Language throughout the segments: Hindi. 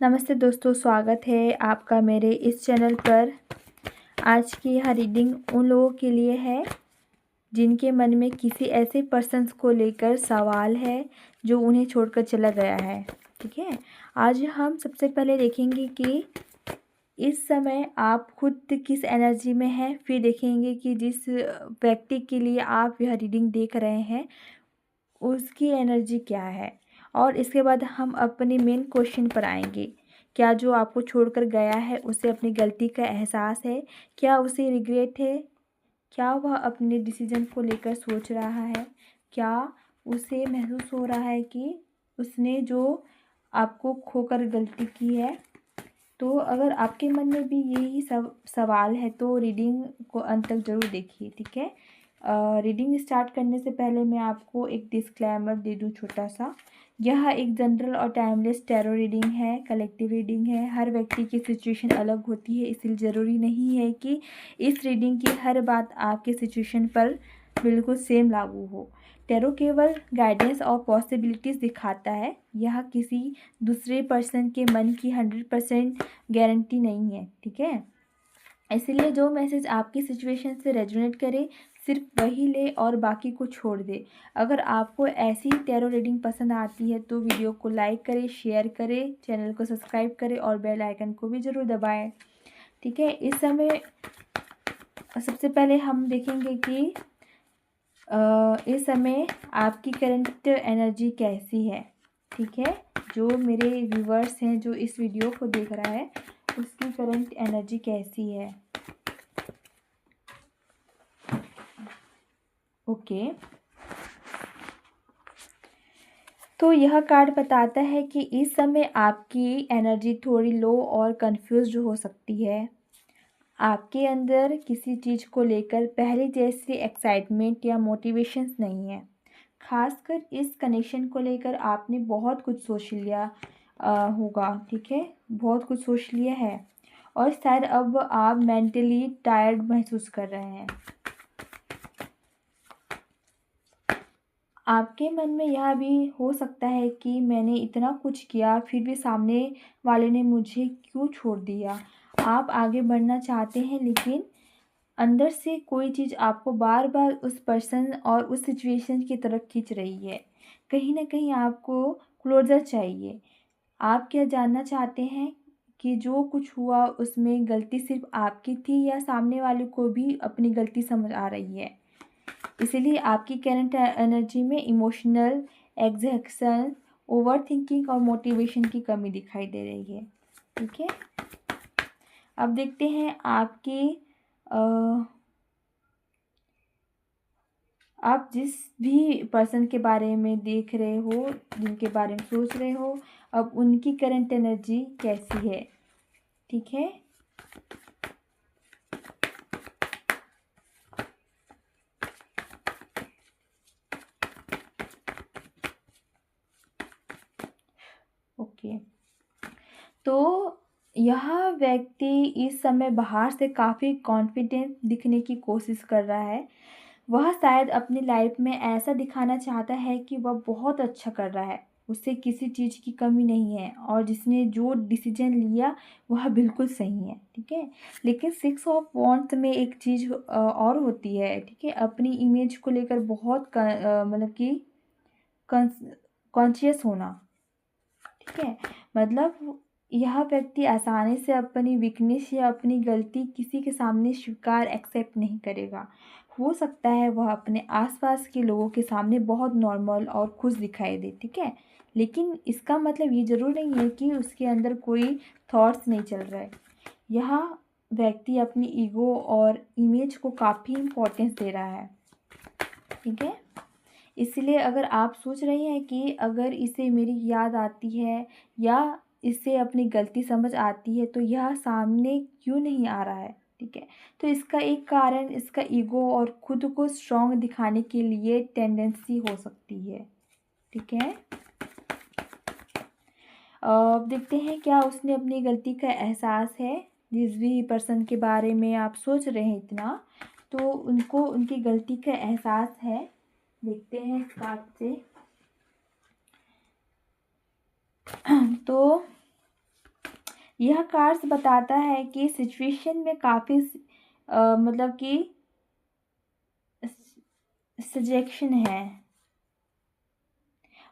नमस्ते दोस्तों, स्वागत है आपका मेरे इस चैनल पर। आज की यह रीडिंग उन लोगों के लिए है जिनके मन में किसी ऐसे पर्सन्स को लेकर सवाल है जो उन्हें छोड़कर चला गया है। ठीक है, आज हम सबसे पहले देखेंगे कि इस समय आप खुद किस एनर्जी में हैं। फिर देखेंगे कि जिस व्यक्ति के लिए आप यह रीडिंग देख रहे हैं उसकी एनर्जी क्या है। और इसके बाद हम अपने मेन क्वेश्चन पर आएंगे। क्या जो आपको छोड़कर गया है उसे अपनी गलती का एहसास है? क्या उसे रिग्रेट है? क्या वह अपने डिसीजन को लेकर सोच रहा है? क्या उसे महसूस हो रहा है कि उसने जो आपको खोकर गलती की है? तो अगर आपके मन में भी यही सब सवाल है तो रीडिंग को अंत तक ज़रूर देखिए। ठीक है, रीडिंग स्टार्ट करने से पहले मैं आपको एक डिस्क्लेमर दे दूं छोटा सा। यह एक जनरल और टाइमलेस टैरो रीडिंग है, कलेक्टिव रीडिंग है। हर व्यक्ति की सिचुएशन अलग होती है, इसलिए ज़रूरी नहीं है कि इस रीडिंग की हर बात आपके सिचुएशन पर बिल्कुल सेम लागू हो। टैरो केवल गाइडेंस और पॉसिबिलिटीज़ दिखाता है, यह किसी दूसरे पर्सन के मन की 100% गारंटी नहीं है। ठीक है, इसलिए जो मैसेज आपकी सिचुएशन से रेजोनेट करे सिर्फ वही ले और बाकी को छोड़ दे। अगर आपको ऐसी टैरो रीडिंग पसंद आती है तो वीडियो को लाइक करें, शेयर करें, चैनल को सब्सक्राइब करें और बेल आइकन को भी ज़रूर दबाएं। ठीक है, इस समय सबसे पहले हम देखेंगे कि इस समय आपकी करंट एनर्जी कैसी है। ठीक है, जो मेरे व्यूवर्स हैं जो इस वीडियो को देख रहा है उसकी करंट एनर्जी कैसी है। ओके, तो यह कार्ड बताता है कि इस समय आपकी एनर्जी थोड़ी लो और कंफ्यूज्ड हो सकती है। आपके अंदर किसी चीज़ को लेकर पहले जैसी एक्साइटमेंट या मोटिवेशंस नहीं है। खासकर इस कनेक्शन को लेकर आपने बहुत कुछ सोच लिया होगा। ठीक है, बहुत कुछ सोच लिया है और शायद अब आप मेंटली टायर्ड महसूस कर रहे हैं। आपके मन में यह भी हो सकता है कि मैंने इतना कुछ किया फिर भी सामने वाले ने मुझे क्यों छोड़ दिया। आप आगे बढ़ना चाहते हैं लेकिन अंदर से कोई चीज़ आपको बार बार उस पर्सन और उस सिचुएशन की तरफ खींच रही है। कहीं ना कहीं आपको क्लोजर चाहिए। आप क्या जानना चाहते हैं कि जो कुछ हुआ उसमें गलती सिर्फ आपकी थी या सामने वाले को भी अपनी गलती समझ आ रही है। इसीलिए आपकी करंट एनर्जी में इमोशनल एग्जैक्शन, ओवर थिंकिंग और मोटिवेशन की कमी दिखाई दे रही है। ठीक है, अब देखते हैं आपकी आप जिस भी पर्सन के बारे में देख रहे हो, जिनके बारे में सोच रहे हो, अब उनकी करंट एनर्जी कैसी है। ठीक है, ओके, तो यह व्यक्ति इस समय बाहर से काफ़ी कॉन्फिडेंट दिखने की कोशिश कर रहा है। वह शायद अपनी लाइफ में ऐसा दिखाना चाहता है कि वह बहुत अच्छा कर रहा है, उससे किसी चीज़ की कमी नहीं है और जिसने जो डिसीजन लिया वह बिल्कुल सही है। ठीक है, लेकिन 6 ऑफ वॉन्ड्स में एक चीज़ और होती है। ठीक है, अपनी इमेज को लेकर बहुत मतलब कि कॉन्शियस होना। ठीक है, मतलब यह व्यक्ति आसानी से अपनी वीकनेस या अपनी गलती किसी के सामने स्वीकार एक्सेप्ट नहीं करेगा। हो सकता है वह अपने आसपास के लोगों के सामने बहुत नॉर्मल और खुश दिखाई दे। ठीक है, लेकिन इसका मतलब ये ज़रूर नहीं है कि उसके अंदर कोई थॉट्स नहीं चल रहा है। यह व्यक्ति अपनी ईगो और इमेज को काफ़ी इम्पोर्टेंस दे रहा है। ठीक है, इसलिए अगर आप सोच रहे हैं कि अगर इसे मेरी याद आती है या इसे अपनी गलती समझ आती है तो यह सामने क्यों नहीं आ रहा है। ठीक है, तो इसका एक कारण इसका ईगो और खुद को स्ट्रॉन्ग दिखाने के लिए टेंडेंसी हो सकती है। ठीक है, अब देखते हैं क्या उसने अपनी गलती का एहसास है। जिस भी पर्सन के बारे में आप सोच रहे हैं इतना, तो उनको उनकी गलती का एहसास है। देखते हैं इस कार्ड से। तो यह कार्ड्स बताता है कि सिचुएशन में काफ़ी मतलब कि सजेशन है।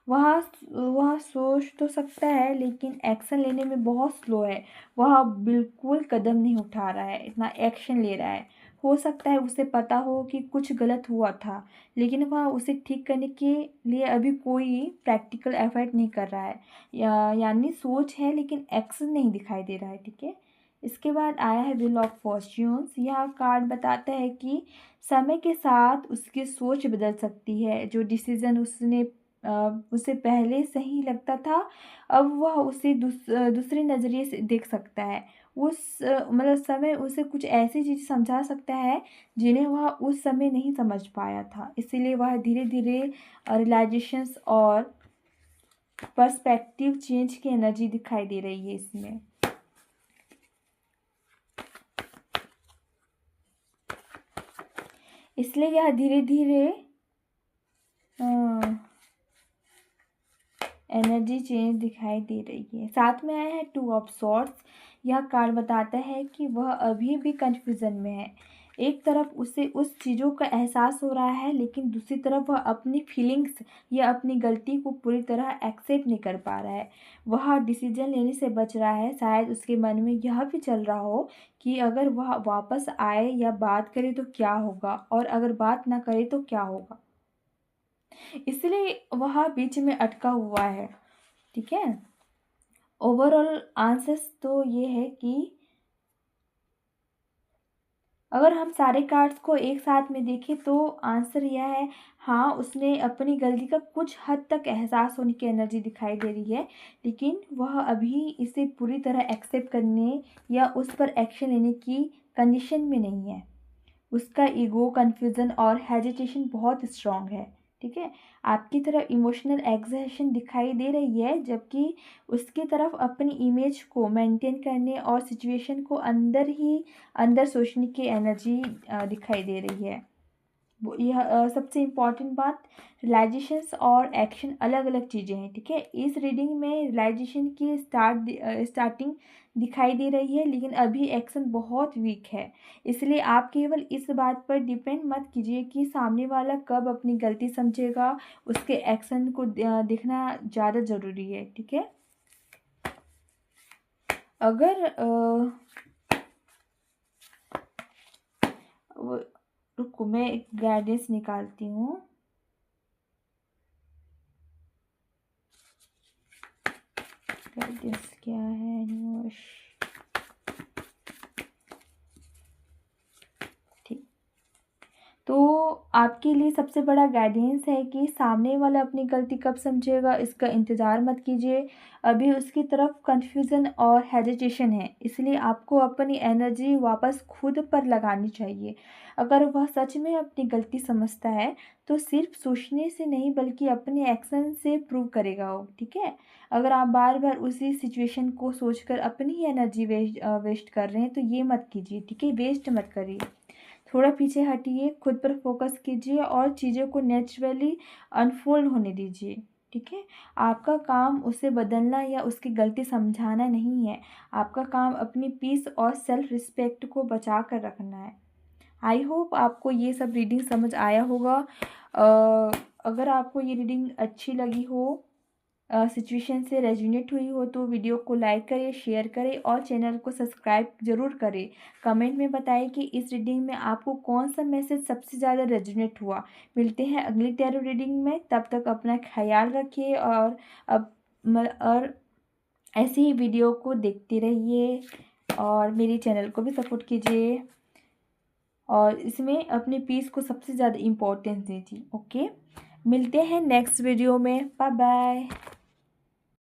वह सोच तो सकता है लेकिन एक्शन लेने में बहुत स्लो है। वह बिल्कुल कदम नहीं उठा रहा है, इतना एक्शन ले रहा है। हो सकता है उसे पता हो कि कुछ गलत हुआ था, लेकिन वह उसे ठीक करने के लिए अभी कोई प्रैक्टिकल एफर्ट नहीं कर रहा है। यानी सोच है लेकिन एक्शन नहीं दिखाई दे रहा है। ठीक है। इसके बाद आया है व्हील ऑफ फॉर्च्यून्स। यह कार्ड बताता है कि समय के साथ उसकी सोच बदल सकती है। जो डिसीजन उसे पहले सही लगता था, अब वह उसे दूसरे नज़रिए से देख सकता है। मतलब समय उसे कुछ ऐसी चीज़ समझा सकता है जिन्हें वह उस समय नहीं समझ पाया था। इसीलिए वह धीरे धीरे रियलाइजेशंस और पर्सपेक्टिव चेंज की एनर्जी दिखाई दे रही है इसमें। इसलिए यह धीरे धीरे एनर्जी चेंज दिखाई दे रही है। साथ में आया है टू ऑफ सॉर्ड्स। यह कार्ड बताता है कि वह अभी भी कन्फ्यूज़न में है। एक तरफ उसे उस चीज़ों का एहसास हो रहा है, लेकिन दूसरी तरफ वह अपनी फीलिंग्स या अपनी गलती को पूरी तरह एक्सेप्ट नहीं कर पा रहा है। वह डिसीजन लेने से बच रहा है। शायद उसके मन में यह भी चल रहा हो कि अगर वह वापस आए या बात करे तो क्या होगा, और अगर बात ना करे तो क्या होगा। इसलिए वह बीच में अटका हुआ है। ठीक है। ओवरऑल आंसर्स तो ये है कि अगर हम सारे कार्ड्स को एक साथ में देखें तो आंसर यह है, हाँ उसने अपनी गलती का कुछ हद तक एहसास होने की एनर्जी दिखाई दे रही है, लेकिन वह अभी इसे पूरी तरह एक्सेप्ट करने या उस पर एक्शन लेने की कंडीशन में नहीं है। उसका ईगो, कन्फ्यूज़न और हेजिटेशन बहुत स्ट्रॉन्ग है। ठीक है। आपकी तरफ इमोशनल एग्जॉशन दिखाई दे रही है, जबकि उसकी तरफ अपनी इमेज को मेंटेन करने और सिचुएशन को अंदर ही अंदर सोचने की एनर्जी दिखाई दे रही है। यह सबसे इम्पॉर्टेंट बात, रियलाइजेशंस और एक्शन अलग अलग चीज़ें हैं। ठीक है। इस रीडिंग में रियलाइजेशन की स्टार्टिंग दिखाई दे रही है, लेकिन अभी एक्शन बहुत वीक है। इसलिए आप केवल इस बात पर डिपेंड मत कीजिए कि सामने वाला कब अपनी गलती समझेगा। उसके एक्शन को देखना ज़्यादा ज़रूरी है। ठीक है। अगर रुको, मैं एक गाइडेंस निकालती हूँ। गाइडेंस क्या है यूनिवर्स? ठीक। तो आपके लिए सबसे बड़ा गाइडेंस है कि सामने वाला अपनी गलती कब समझेगा, इसका इंतज़ार मत कीजिए। अभी उसकी तरफ कन्फ्यूज़न और हेजिटेशन है, इसलिए आपको अपनी एनर्जी वापस खुद पर लगानी चाहिए। अगर वह सच में अपनी गलती समझता है तो सिर्फ सोचने से नहीं बल्कि अपने एक्शन से प्रूव करेगा वो। ठीक है। अगर आप बार बार उसी सिचुएशन को सोचकर अपनी ही एनर्जी वेस्ट कर रहे हैं तो ये मत कीजिए। ठीक है। वेस्ट मत करिए। थोड़ा पीछे हटिए, खुद पर फोकस कीजिए और चीज़ों को नेचुरली अनफोल्ड होने दीजिए। ठीक है। आपका काम उसे बदलना या उसकी गलती समझाना नहीं है। आपका काम अपनी पीस और सेल्फ रिस्पेक्ट को बचा कर रखना है। आई होप आपको ये सब रीडिंग समझ आया होगा। अगर आपको ये रीडिंग अच्छी लगी हो, सिचुएशन से रेजोनेट हुई हो तो वीडियो को लाइक करें, शेयर करें और चैनल को सब्सक्राइब ज़रूर करें। कमेंट में बताएं कि इस रीडिंग में आपको कौन सा मैसेज सबसे ज़्यादा रेजोनेट हुआ। मिलते हैं अगली टैरो रीडिंग में, तब तक अपना ख्याल रखिए और ऐसे ही वीडियो को देखते रहिए और मेरे चैनल को भी सपोर्ट कीजिए और इसमें अपने पीस को सबसे ज़्यादा इम्पोर्टेंस दीजिए। ओके, मिलते हैं नेक्स्ट वीडियो में। Bye bye.